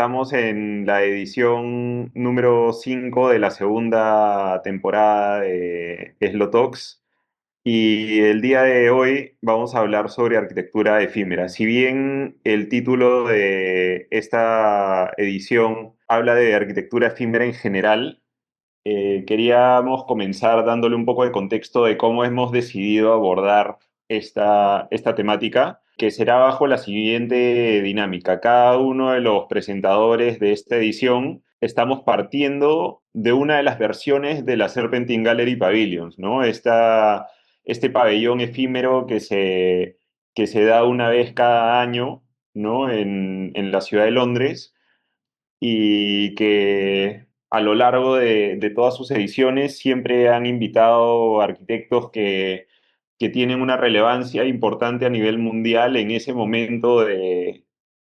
Estamos en la edición número 5 de la segunda temporada de Slotox y el día de hoy vamos a hablar sobre arquitectura efímera. Si bien el título de esta edición habla de arquitectura efímera en general, queríamos comenzar dándole un poco de contexto de cómo hemos decidido abordar esta temática, que será bajo la siguiente dinámica. Cada uno de los presentadores de esta edición estamos partiendo de una de las versiones de la Serpentine Gallery Pavilions, ¿no? Este pabellón efímero que se da una vez cada año, ¿no? En la ciudad de Londres y que a lo largo de todas sus ediciones siempre han invitado arquitectos que tienen una relevancia importante a nivel mundial en ese momento, en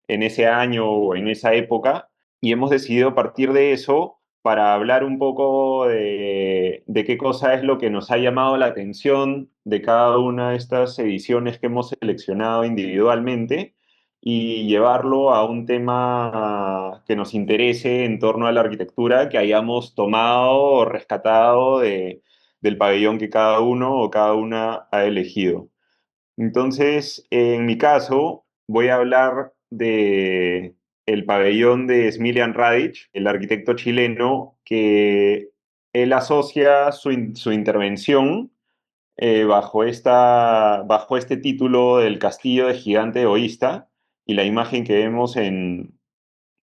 ese año o en esa época, y hemos decidido partir de eso para hablar un poco de qué cosa es lo que nos ha llamado la atención de cada una de estas ediciones que hemos seleccionado individualmente y llevarlo a un tema que nos interese en torno a la arquitectura que hayamos tomado o rescatado del pabellón que cada uno o cada una ha elegido. Entonces, en mi caso, voy a hablar de el pabellón de Smiljan Radic, el arquitecto chileno, que él asocia su intervención bajo este título del Castillo de Gigante Egoísta, y la imagen que vemos en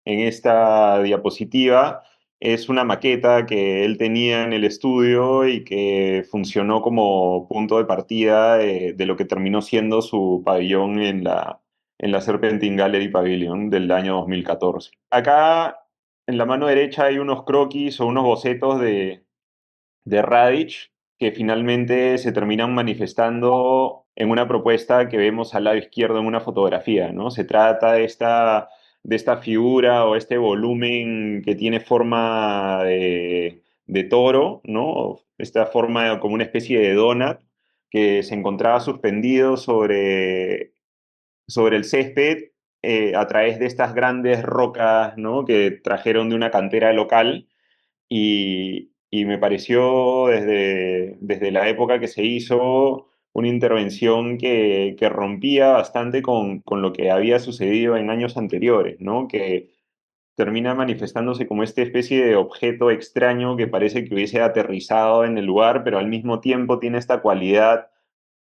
esta diapositiva es una maqueta que él tenía en el estudio y que funcionó como punto de partida de lo que terminó siendo su pabellón en la Serpentine Gallery Pavilion del año 2014. Acá en la mano derecha hay unos croquis o unos bocetos de Radic que finalmente se terminan manifestando en una propuesta que vemos al lado izquierdo en una fotografía, ¿no? Se trata de esta figura o este volumen que tiene forma de toro, ¿no? Esta forma como una especie de donut que se encontraba suspendido sobre el césped a través de estas grandes rocas, ¿no? Que trajeron de una cantera local y me pareció desde la época que se hizo una intervención que rompía bastante con lo que había sucedido en años anteriores, ¿no? Que termina manifestándose como esta especie de objeto extraño que parece que hubiese aterrizado en el lugar, pero al mismo tiempo tiene esta cualidad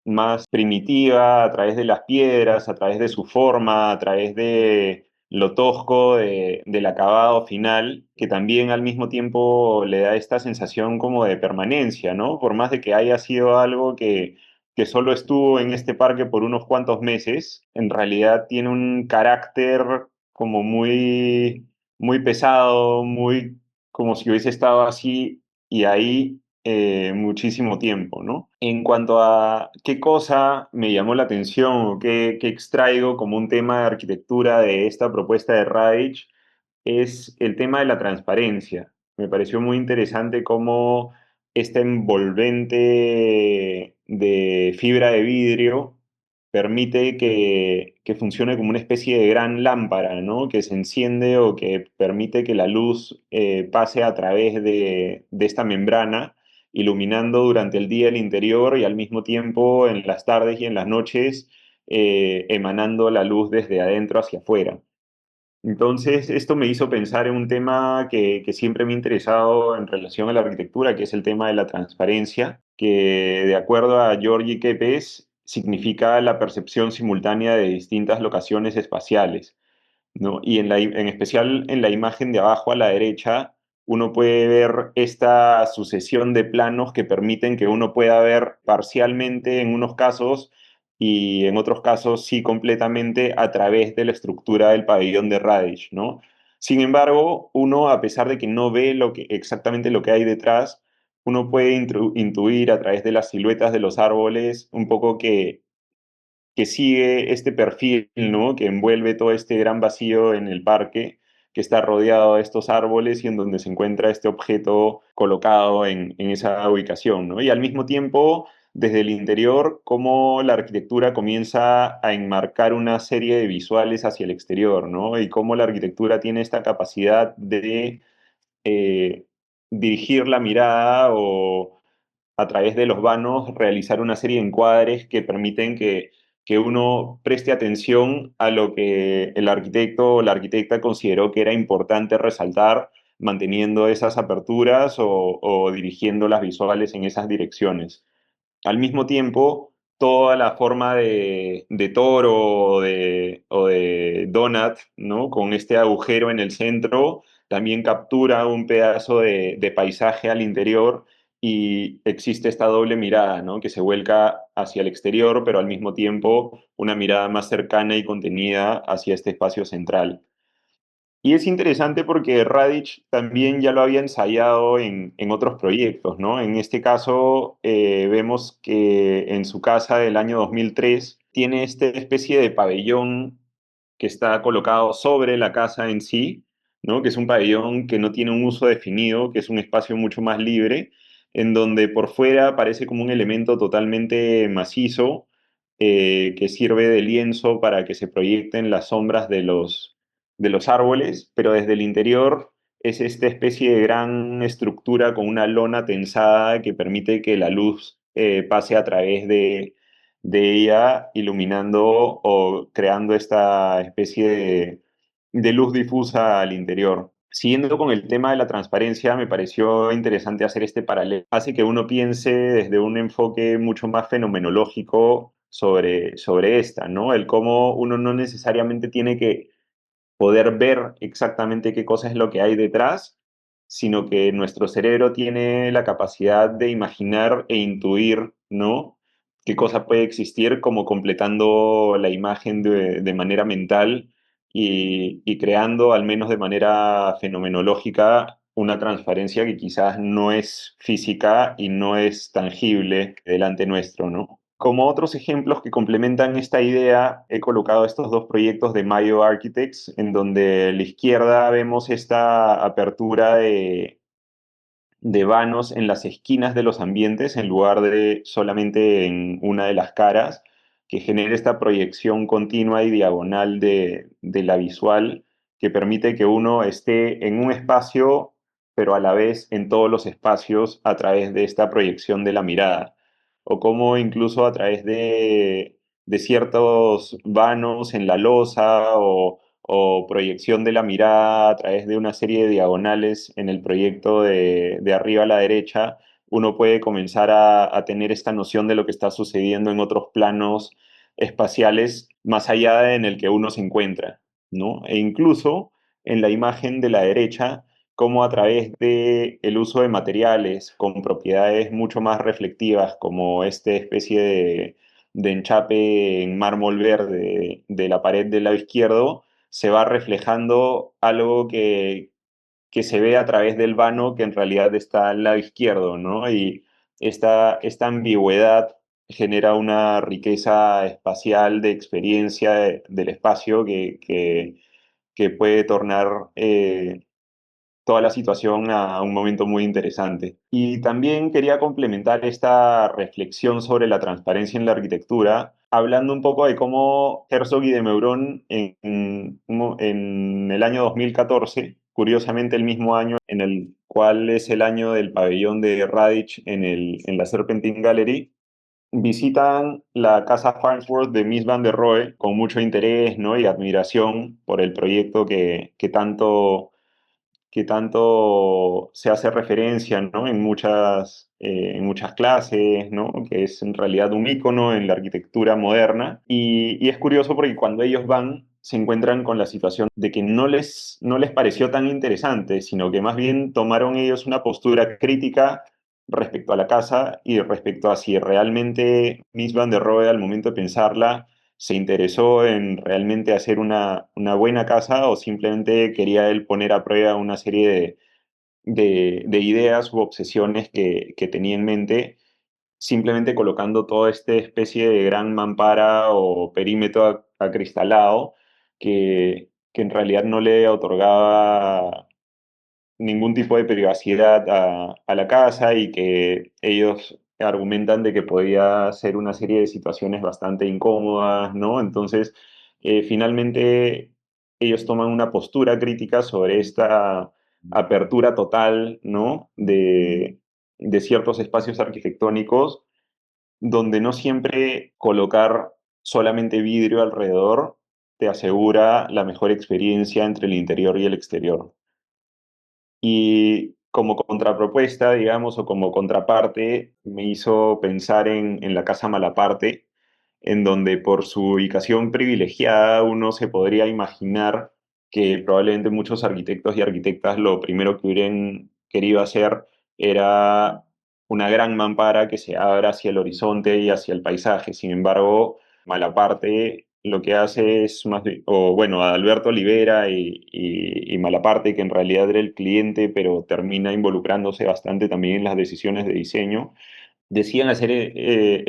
más primitiva a través de las piedras, a través de su forma, a través de lo tosco del acabado final, que también al mismo tiempo le da esta sensación como de permanencia, ¿no? Por más de que haya sido algo que solo estuvo en este parque por unos cuantos meses, en realidad tiene un carácter como muy, muy pesado, muy como si hubiese estado así y ahí muchísimo tiempo, ¿no? En cuanto a qué cosa me llamó la atención o qué extraigo como un tema de arquitectura de esta propuesta de Reich, es el tema de la transparencia. Me pareció muy interesante cómo esta envolvente de fibra de vidrio permite que funcione como una especie de gran lámpara, ¿no? Que se enciende o que permite que la luz pase a través de esta membrana, iluminando durante el día el interior y al mismo tiempo en las tardes y en las noches emanando la luz desde adentro hacia afuera. Entonces, esto me hizo pensar en un tema que siempre me ha interesado en relación a la arquitectura, que es el tema de la transparencia, que de acuerdo a Georgi Kepes significa la percepción simultánea de distintas locaciones espaciales, ¿no? Y en especial en la imagen de abajo a la derecha, uno puede ver esta sucesión de planos que permiten que uno pueda ver parcialmente en unos casos y en otros casos sí completamente a través de la estructura del pabellón de Radish, ¿no? Sin embargo, uno, a pesar de que no ve exactamente lo que hay detrás, uno puede intuir a través de las siluetas de los árboles un poco que sigue este perfil, ¿no? Que envuelve todo este gran vacío en el parque, que está rodeado de estos árboles y en donde se encuentra este objeto colocado en esa ubicación, ¿no? Y al mismo tiempo desde el interior cómo la arquitectura comienza a enmarcar una serie de visuales hacia el exterior, ¿no? Y cómo la arquitectura tiene esta capacidad de eh, dirigir la mirada o a través de los vanos realizar una serie de encuadres que permiten que uno preste atención a lo que el arquitecto o la arquitecta consideró que era importante resaltar, manteniendo esas aperturas o dirigiendo las visuales en esas direcciones. Al mismo tiempo, toda la forma de toro o de donut, ¿no? Con este agujero en el centro, también captura un pedazo de paisaje al interior y existe esta doble mirada, ¿no? Que se vuelca hacia el exterior, pero al mismo tiempo una mirada más cercana y contenida hacia este espacio central. Y es interesante porque Radic también ya lo había ensayado en otros proyectos, ¿no? En este caso, vemos que en su casa del año 2003 tiene esta especie de pabellón que está colocado sobre la casa en sí, ¿no? Que es un pabellón que no tiene un uso definido, que es un espacio mucho más libre, en donde por fuera parece como un elemento totalmente macizo, que sirve de lienzo para que se proyecten las sombras de los árboles, pero desde el interior es esta especie de gran estructura con una lona tensada que permite que la luz pase a través de ella, iluminando o creando esta especie de luz difusa al interior. Siguiendo con el tema de la transparencia, me pareció interesante hacer este paralelo. Hace que uno piense desde un enfoque mucho más fenomenológico sobre esta, ¿no? El cómo uno no necesariamente tiene que poder ver exactamente qué cosa es lo que hay detrás, sino que nuestro cerebro tiene la capacidad de imaginar e intuir, ¿no? Qué cosa puede existir como completando la imagen de manera mental y creando, al menos de manera fenomenológica, una transparencia que quizás no es física y no es tangible delante nuestro, ¿no? Como otros ejemplos que complementan esta idea, he colocado estos dos proyectos de Mayo Architects, en donde a la izquierda vemos esta apertura de vanos en las esquinas de los ambientes en lugar de solamente en una de las caras, que genera esta proyección continua y diagonal de la visual que permite que uno esté en un espacio, pero a la vez en todos los espacios a través de esta proyección de la mirada. O como incluso a través de ciertos vanos en la losa o proyección de la mirada a través de una serie de diagonales en el proyecto de arriba a la derecha, uno puede comenzar a tener esta noción de lo que está sucediendo en otros planos espaciales más allá de en el que uno se encuentra, ¿no? E incluso en la imagen de la derecha, como a través de el uso de materiales con propiedades mucho más reflectivas, como esta especie de enchape en mármol verde de la pared del lado izquierdo, se va reflejando algo que se ve a través del vano que en realidad está al lado izquierdo, ¿no? Y esta ambigüedad genera una riqueza espacial de experiencia del espacio que puede tornar toda la situación a un momento muy interesante. Y también quería complementar esta reflexión sobre la transparencia en la arquitectura, hablando un poco de cómo Herzog y de Meuron en el año 2014, curiosamente el mismo año en el cual es el año del pabellón de Radic en la Serpentine Gallery, visitan la casa Farnsworth de Mies van der Rohe con mucho interés, ¿no? Y admiración por el proyecto que tanto se hace referencia, ¿no? En muchas clases, ¿no? Que es en realidad un ícono en la arquitectura moderna. Y es curioso porque cuando ellos van, se encuentran con la situación de que no les pareció tan interesante, sino que más bien tomaron ellos una postura crítica respecto a la casa y respecto a si realmente Mies van der Rohe, al momento de pensarla, se interesó en realmente hacer una buena casa o simplemente quería él poner a prueba una serie de ideas u obsesiones que tenía en mente, simplemente colocando toda esta especie de gran mampara o perímetro acristalado que en realidad no le otorgaba ningún tipo de privacidad a la casa y que ellos argumentan de que podía ser una serie de situaciones bastante incómodas, ¿no? Entonces, finalmente ellos toman una postura crítica sobre esta apertura total, ¿no? De ciertos espacios arquitectónicos donde no siempre colocar solamente vidrio alrededor te asegura la mejor experiencia entre el interior y el exterior. Y como contrapropuesta, digamos, o como contraparte, me hizo pensar en la Casa Malaparte, en donde por su ubicación privilegiada uno se podría imaginar que probablemente muchos arquitectos y arquitectas lo primero que hubieran querido hacer era una gran mampara que se abra hacia el horizonte y hacia el paisaje. Sin embargo, Malaparte lo que hace es más, o bueno, Alberto Olivera y Malaparte, que en realidad era el cliente, pero termina involucrándose bastante también en las decisiones de diseño, decían hacer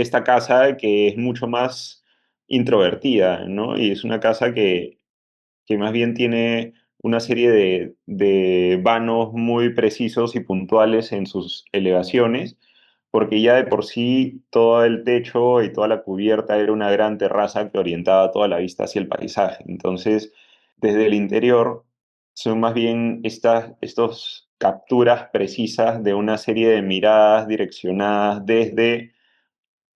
esta casa que es mucho más introvertida, ¿no? Y es una casa que más bien tiene una serie de vanos muy precisos y puntuales en sus elevaciones, porque ya de por sí todo el techo y toda la cubierta era una gran terraza que orientaba toda la vista hacia el paisaje. Entonces, desde el interior son más bien estas capturas precisas de una serie de miradas direccionadas desde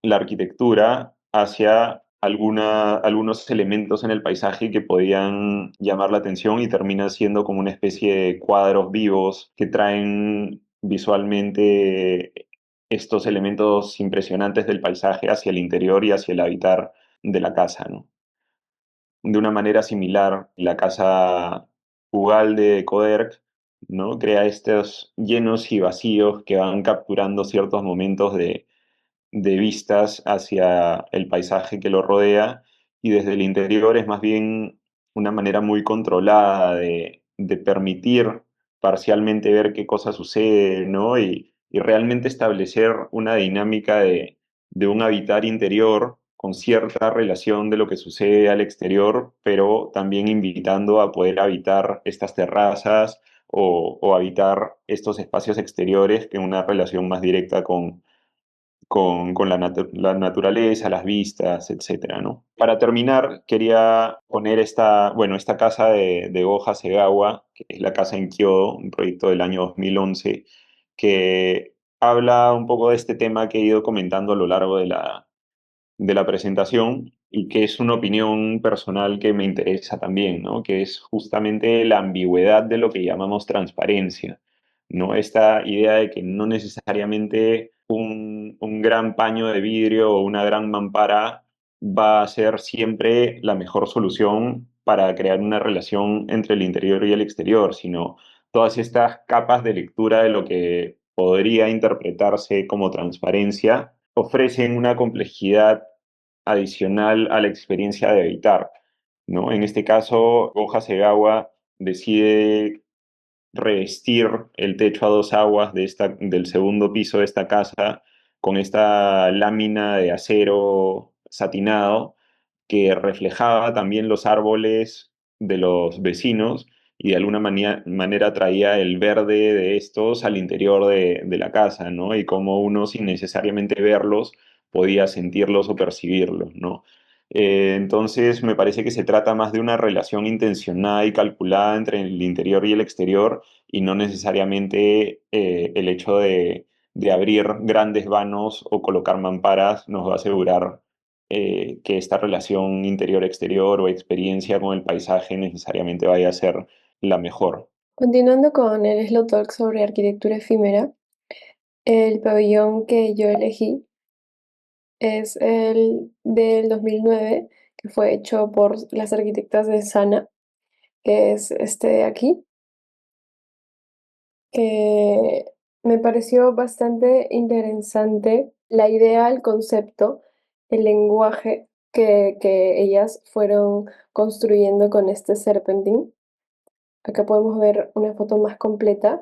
la arquitectura hacia algunos elementos en el paisaje que podían llamar la atención y terminan siendo como una especie de cuadros vivos que traen visualmente estos elementos impresionantes del paisaje hacia el interior y hacia el habitar de la casa, ¿no? De una manera similar, la casa Ugalde de Coderc, ¿no? Crea estos llenos y vacíos que van capturando ciertos momentos de vistas hacia el paisaje que lo rodea y desde el interior es más bien una manera muy controlada de permitir parcialmente ver qué cosa sucede, ¿no? Y realmente establecer una dinámica de un habitar interior con cierta relación de lo que sucede al exterior, pero también invitando a poder habitar estas terrazas o habitar estos espacios exteriores que una relación más directa con la naturaleza, las vistas, etcétera, ¿no? Para terminar, quería poner esta casa de Go Hasegawa, que es la casa en Kyoto, un proyecto del año 2011, que habla un poco de este tema que he ido comentando a lo largo de la presentación y que es una opinión personal que me interesa también, ¿no? Que es justamente la ambigüedad de lo que llamamos transparencia, ¿no? Esta idea de que no necesariamente un gran paño de vidrio o una gran mampara va a ser siempre la mejor solución para crear una relación entre el interior y el exterior, sino todas estas capas de lectura de lo que podría interpretarse como transparencia ofrecen una complejidad adicional a la experiencia de habitar, ¿no? En este caso, Go Hasegawa decide revestir el techo a dos aguas del segundo piso de esta casa con esta lámina de acero satinado que reflejaba también los árboles de los vecinos y de alguna manera traía el verde de estos al interior de la casa, ¿no? Y cómo uno, sin necesariamente verlos, podía sentirlos o percibirlos, ¿no? Entonces, me parece que se trata más de una relación intencionada y calculada entre el interior y el exterior y no necesariamente el hecho de abrir grandes vanos o colocar mamparas nos va a asegurar que esta relación interior-exterior o experiencia con el paisaje necesariamente vaya a ser la mejor. Continuando con el Slow Talk sobre arquitectura efímera, el pabellón que yo elegí es el del 2009, que fue hecho por las arquitectas de Sana, que es este de aquí, que me pareció bastante interesante la idea, el concepto, el lenguaje que ellas fueron construyendo con este serpentín. Acá podemos ver una foto más completa.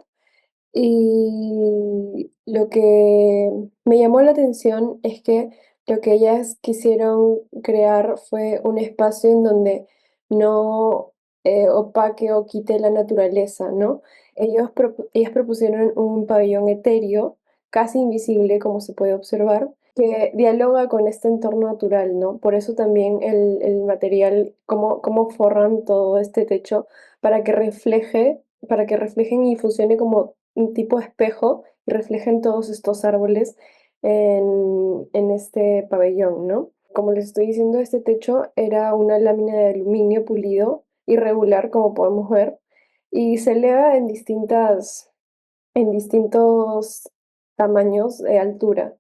Y lo que me llamó la atención es que lo que ellas quisieron crear fue un espacio en donde no opaque o quite la naturaleza, ¿no? Ellas propusieron un pabellón etéreo casi invisible, como se puede observar, que dialoga con este entorno natural, ¿no? Por eso también el material, cómo forran todo este techo para que para que reflejen y funcione como un tipo espejo y reflejen todos estos árboles en este pabellón, ¿no? Como les estoy diciendo, este techo era una lámina de aluminio pulido, irregular, como podemos ver, y se eleva en distintos tamaños de altura,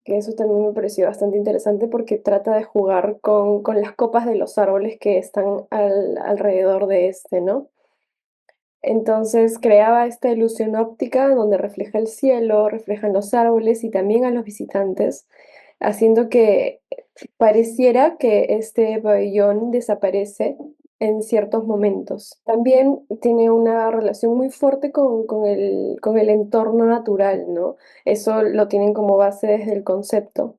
que eso también me pareció bastante interesante porque trata de jugar con las copas de los árboles que están alrededor de este, ¿no? Entonces creaba esta ilusión óptica donde refleja el cielo, reflejan los árboles y también a los visitantes, haciendo que pareciera que este pabellón desaparece en ciertos momentos. También tiene una relación muy fuerte con el entorno natural, ¿no? Eso lo tienen como base desde el concepto.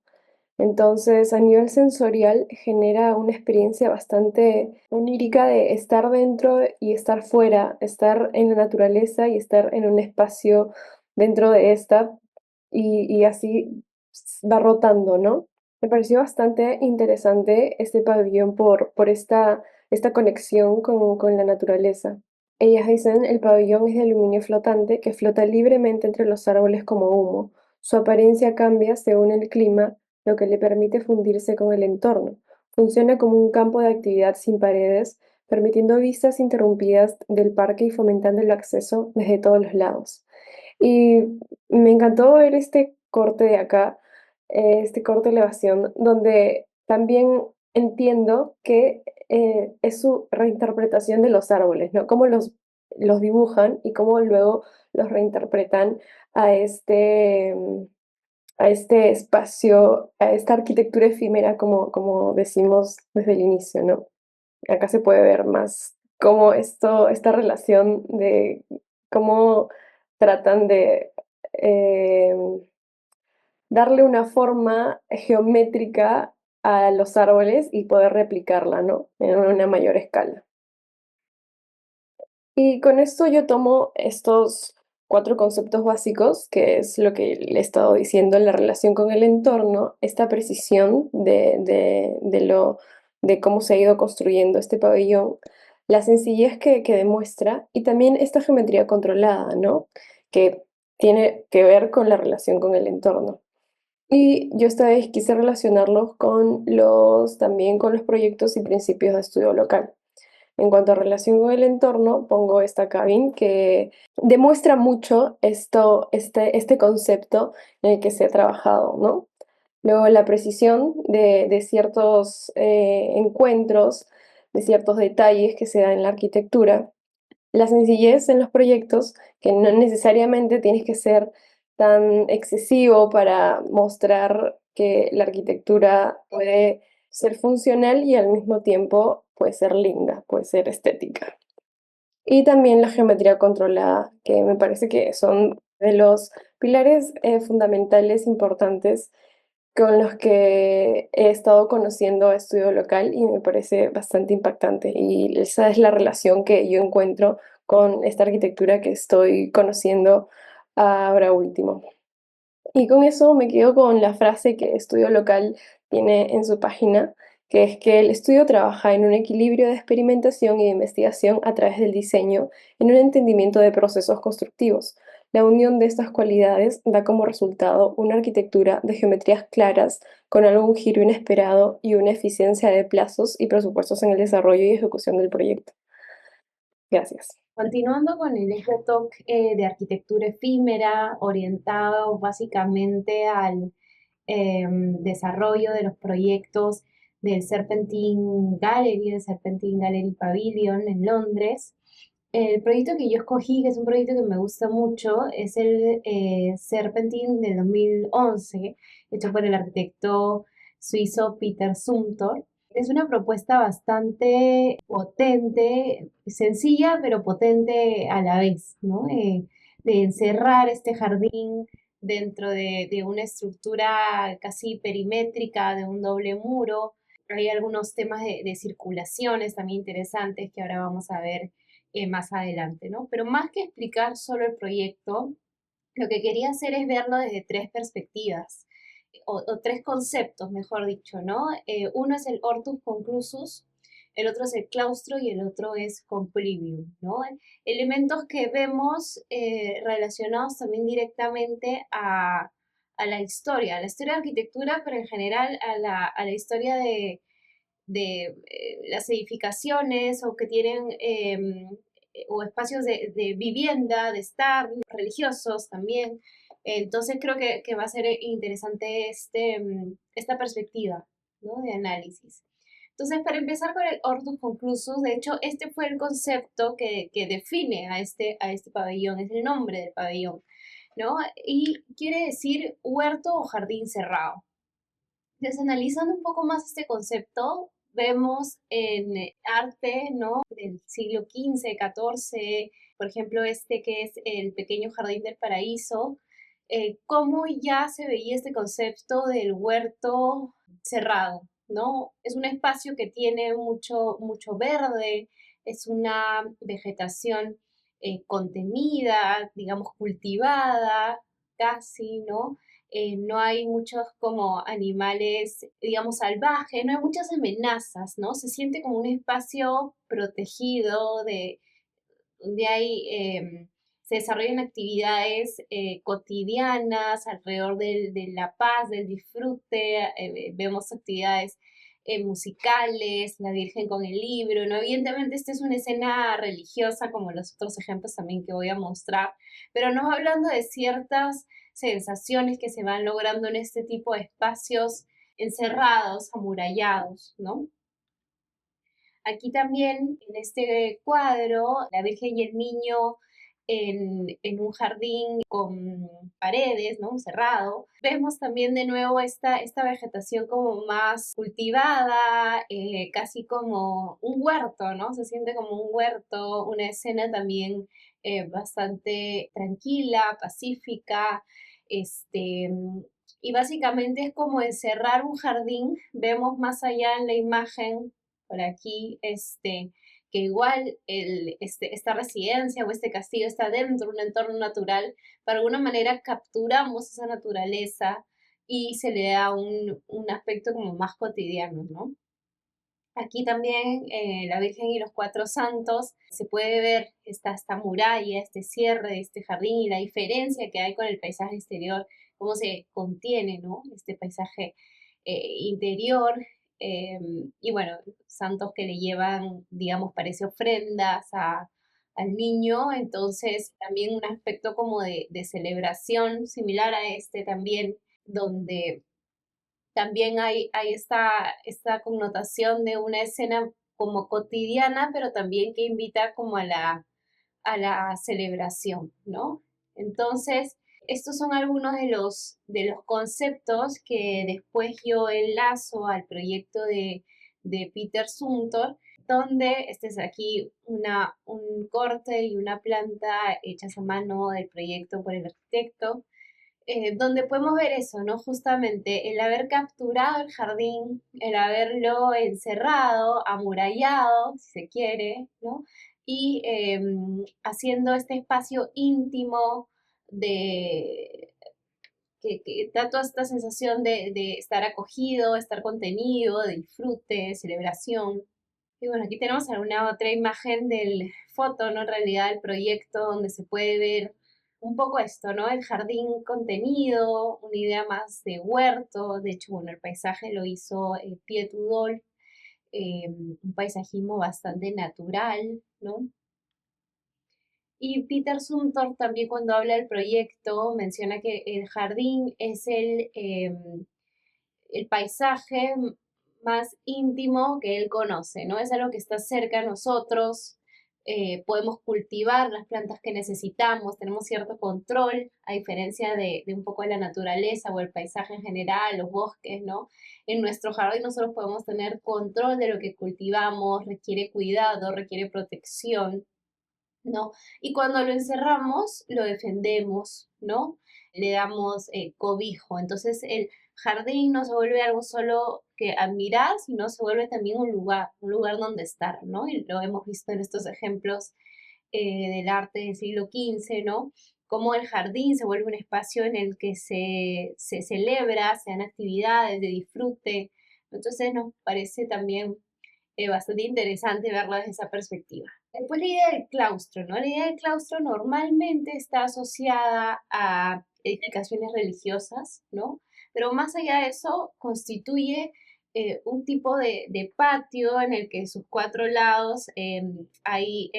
Entonces, a nivel sensorial, genera una experiencia bastante onírica de estar dentro y estar fuera, estar en la naturaleza y estar en un espacio dentro de esta y así va rotando, ¿no? Me pareció bastante interesante este pabellón por esta conexión con la naturaleza. Ellas dicen, el pabellón es de aluminio flotante que flota libremente entre los árboles como humo. Su apariencia cambia según el clima, lo que le permite fundirse con el entorno. Funciona como un campo de actividad sin paredes, permitiendo vistas interrumpidas del parque y fomentando el acceso desde todos los lados. Y me encantó ver este corte de acá, este corte de elevación, donde también entiendo que es su reinterpretación de los árboles, ¿no? Cómo los dibujan y cómo luego los reinterpretan a a este espacio, a esta arquitectura efímera, como decimos desde el inicio, ¿no? Acá se puede ver más cómo esta relación de cómo tratan de eh, darle una forma geométrica a los árboles y poder replicarla, ¿no? En una mayor escala. Y con esto yo tomo estos cuatro conceptos básicos, que es lo que le he estado diciendo en la relación con el entorno, esta precisión de cómo se ha ido construyendo este pabellón, la sencillez que demuestra y también esta geometría controlada, ¿no? Que tiene que ver con la relación con el entorno. Y yo esta vez quise relacionarlos también con los proyectos y principios de estudio local. En cuanto a relación con el entorno, pongo esta cabin que demuestra mucho este concepto en el que se ha trabajado, ¿no? Luego la precisión de ciertos encuentros, de ciertos detalles que se dan en la arquitectura, la sencillez en los proyectos, que no necesariamente tienes que ser tan excesivo para mostrar que la arquitectura puede ser funcional y al mismo tiempo puede ser linda, puede ser estética. Y también la geometría controlada, que me parece que son de los pilares fundamentales importantes con los que he estado conociendo a estudio local y me parece bastante impactante. Y esa es la relación que yo encuentro con esta arquitectura que estoy conociendo ahora último. Y con eso me quedo con la frase que Estudio Local tiene en su página, que es que el estudio trabaja en un equilibrio de experimentación y de investigación a través del diseño, en un entendimiento de procesos constructivos. La unión de estas cualidades da como resultado una arquitectura de geometrías claras, con algún giro inesperado y una eficiencia de plazos y presupuestos en el desarrollo y ejecución del proyecto. Gracias. Continuando con el eje talk de arquitectura efímera, orientado básicamente al desarrollo de los proyectos del Serpentine Gallery, del Serpentine Gallery Pavilion en Londres. El proyecto que yo escogí, que es un proyecto que me gusta mucho, es el Serpentine del 2011, hecho por el arquitecto suizo Peter Zumthor. Es una propuesta bastante potente, sencilla pero potente a la vez, ¿no? De encerrar este jardín dentro de una estructura casi perimétrica, de un doble muro. Hay algunos temas de circulaciones también interesantes que ahora vamos a ver más adelante, ¿no? Pero más que explicar solo el proyecto, lo que quería hacer es verlo desde tres perspectivas, o tres conceptos, mejor dicho, ¿no? Uno es el hortus conclusus, el otro es el claustro y el otro es compendium, ¿no? Elementos que vemos relacionados también directamente a la historia de arquitectura, pero en general a la historia de las edificaciones o que tienen o espacios de vivienda, de estar, religiosos también. Entonces creo que va a ser interesante esta perspectiva, ¿no? De análisis. Entonces, para empezar con el Hortus Conclusus, de hecho, este fue el concepto que define a este pabellón, es el nombre del pabellón, ¿no? Y quiere decir huerto o jardín cerrado. Entonces, analizando un poco más este concepto, vemos en arte, ¿no? Del siglo XV, XIV, por ejemplo, este que es el pequeño jardín del paraíso, cómo ya se veía este concepto del huerto cerrado, ¿no? Es un espacio que tiene mucho verde, es una vegetación contenida, digamos, cultivada, casi, ¿no? No hay muchos como animales, digamos, salvajes, no hay muchas amenazas, ¿no? Se siente como un espacio protegido donde se desarrollan actividades cotidianas alrededor de la paz, del disfrute, vemos actividades musicales, la Virgen con el libro, ¿no? Evidentemente esta es una escena religiosa como los otros ejemplos también que voy a mostrar, pero nos hablando de ciertas sensaciones que se van logrando en este tipo de espacios encerrados, amurallados, ¿no? Aquí también, en este cuadro, la Virgen y el Niño en un jardín con paredes, ¿no? Cerrado. Vemos también de nuevo esta vegetación como más cultivada, casi como un huerto, ¿no? Se siente como un huerto, una escena también bastante tranquila, pacífica, este, y básicamente es como encerrar un jardín. Vemos más allá en la imagen por aquí, que igual esta residencia o este castillo está dentro de un entorno natural, de alguna manera capturamos esa naturaleza y se le da un aspecto como más cotidiano, ¿no? Aquí también la Virgen y los Cuatro Santos, se puede ver esta muralla, este cierre de este jardín y la diferencia que hay con el paisaje exterior, cómo se contiene, ¿no? Este paisaje interior. eh, y bueno, santos que le llevan, digamos, parece ofrendas al niño, entonces también un aspecto como de celebración similar a este también, donde también hay esta connotación de una escena como cotidiana, pero también que invita como a la celebración, ¿no? Entonces, estos son algunos de los conceptos que después yo enlazo al proyecto de Peter Zumthor, donde este es aquí un corte y una planta hechas a mano del proyecto por el arquitecto, donde podemos ver eso, ¿no? Justamente el haber capturado el jardín, el haberlo encerrado, amurallado, si se quiere, ¿no? Y haciendo este espacio íntimo de que da toda esta sensación de estar acogido, estar contenido, de disfrute, celebración. Y bueno, aquí tenemos alguna otra imagen del foto, ¿no? En realidad el proyecto donde se puede ver un poco esto, ¿no? El jardín contenido, una idea más de huerto. De hecho, bueno, el paisaje lo hizo Piet Udol, un paisajismo bastante natural, ¿no? Y Peter Zumthor también cuando habla del proyecto menciona que el jardín es el paisaje más íntimo que él conoce, ¿no? Es algo que está cerca a nosotros, podemos cultivar las plantas que necesitamos, tenemos cierto control, a diferencia de un poco de la naturaleza o el paisaje en general, los bosques, ¿no? En nuestro jardín nosotros podemos tener control de lo que cultivamos, requiere cuidado, requiere protección, ¿no? Y cuando lo encerramos, lo defendemos, ¿no? Le damos cobijo. Entonces el jardín no se vuelve algo solo que admirar, sino se vuelve también un lugar donde estar, ¿no? Y lo hemos visto en estos ejemplos del arte del siglo XV, ¿no? cómo el jardín se vuelve un espacio en el que se celebra, se dan actividades de disfrute. Entonces nos parece también bastante interesante verlo desde esa perspectiva. Después la idea del claustro, ¿no? La idea del claustro normalmente está asociada a edificaciones religiosas, ¿no? Pero más allá de eso, constituye un tipo de patio en el que sus cuatro lados hay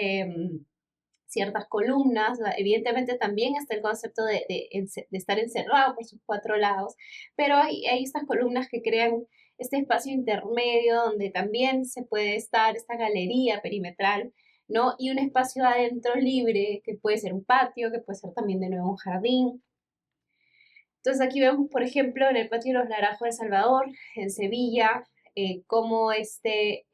ciertas columnas, evidentemente también está el concepto de estar encerrado por sus cuatro lados, pero hay estas columnas que crean este espacio intermedio donde también se puede estar esta galería perimetral, ¿no? Y un espacio adentro libre, que puede ser un patio, que puede ser también de nuevo un jardín. Entonces aquí vemos, por ejemplo, en el patio de los Naranjos de Salvador, en Sevilla, cómo este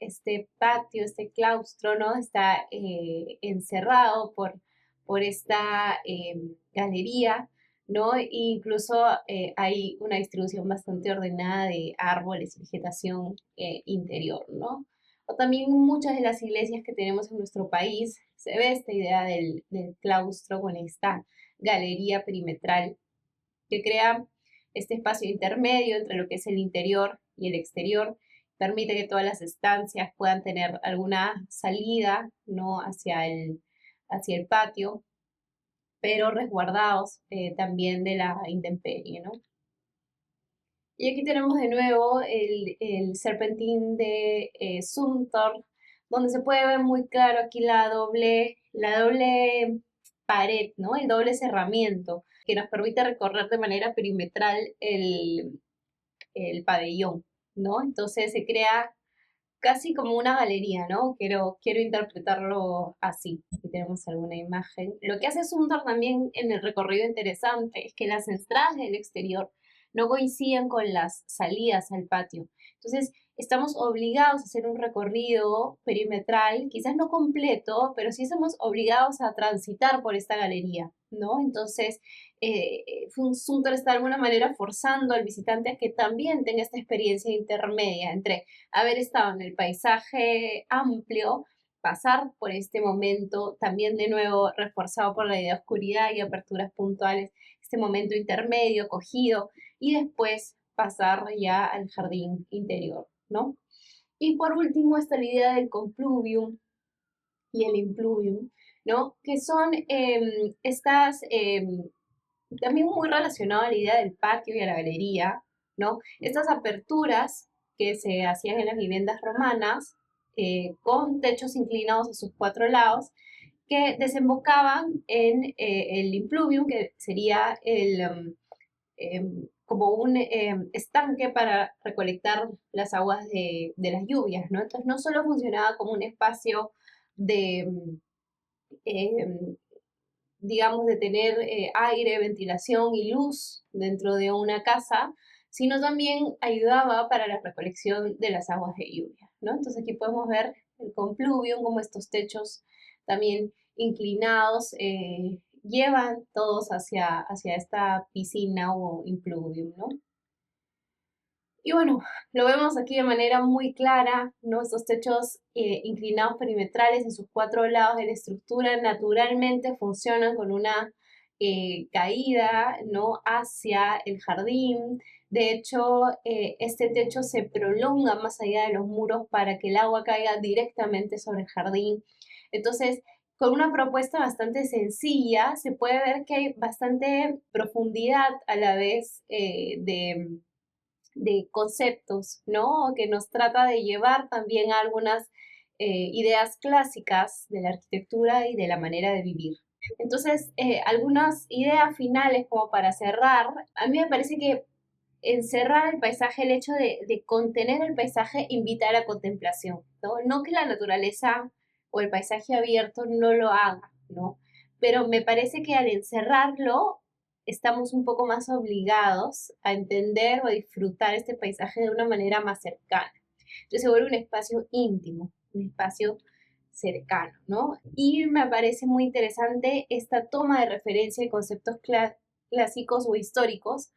patio, este claustro, ¿no? Está encerrado por esta galería, ¿no? E incluso hay una distribución bastante ordenada de árboles y vegetación interior, ¿no? O también muchas de las iglesias que tenemos en nuestro país se ve esta idea del claustro con esta galería perimetral que crea este espacio intermedio entre lo que es el interior y el exterior, permite que todas las estancias puedan tener alguna salida, ¿no? Hacia el patio, pero resguardados también de la intemperie, ¿no? Y aquí tenemos de nuevo el serpentín de Sumter, donde se puede ver muy claro aquí la doble pared, ¿no? El doble cerramiento que nos permite recorrer de manera perimetral el pabellón, ¿no? Entonces se crea casi como una galería, ¿no? Quiero interpretarlo así. Aquí tenemos alguna imagen. Lo que hace Sumter también en el recorrido interesante es que las entradas del exterior no coinciden con las salidas al patio. Entonces, estamos obligados a hacer un recorrido perimetral, quizás no completo, pero sí estamos obligados a transitar por esta galería, ¿no? Entonces, Sumter está de alguna manera forzando al visitante a que también tenga esta experiencia intermedia entre haber estado en el paisaje amplio, pasar por este momento, también de nuevo reforzado por la idea de oscuridad y aperturas puntuales, este momento intermedio, cogido, y después pasar ya al jardín interior, ¿no? Y por último está la idea del compluvium y el impluvium, ¿no? Que son estas también muy relacionado a la idea del patio y a la galería, ¿no? Estas aperturas que se hacían en las viviendas romanas, con techos inclinados a sus cuatro lados, que desembocaban en el impluvium, que sería como un estanque para recolectar las aguas de las lluvias, ¿no? Entonces no solo funcionaba como un espacio de, eh, digamos, de tener aire, ventilación y luz dentro de una casa, sino también ayudaba para la recolección de las aguas de lluvia, ¿no? Entonces aquí podemos ver el compluvium, como estos techos también inclinados llevan todos hacia esta piscina o impluvium, ¿no? Y bueno, lo vemos aquí de manera muy clara, ¿no? Estos techos inclinados perimetrales en sus cuatro lados de la estructura naturalmente funcionan con una caída, ¿no? Hacia el jardín. De hecho, este techo se prolonga más allá de los muros para que el agua caiga directamente sobre el jardín. Entonces, con una propuesta bastante sencilla, se puede ver que hay bastante profundidad a la vez de conceptos, ¿no? Que nos trata de llevar también a algunas ideas clásicas de la arquitectura y de la manera de vivir. Entonces, algunas ideas finales como para cerrar, a mí me parece que encerrar el paisaje, el hecho de contener el paisaje invita a la contemplación, ¿no? No que la naturaleza o el paisaje abierto no lo haga, ¿no? Pero me parece que al encerrarlo estamos un poco más obligados a entender o a disfrutar este paisaje de una manera más cercana. Entonces se vuelve un espacio íntimo, un espacio cercano, ¿no? Y me parece muy interesante esta toma de referencia de conceptos clásicos o históricos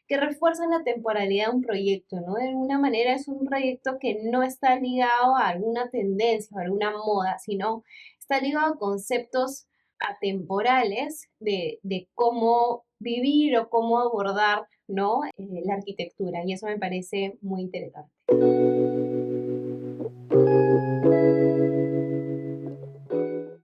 que refuerzan la temporalidad de un proyecto, ¿no? De alguna manera es un proyecto que no está ligado a alguna tendencia o a alguna moda, sino está ligado a conceptos atemporales de cómo vivir o cómo abordar, ¿no? La arquitectura, y eso me parece muy interesante.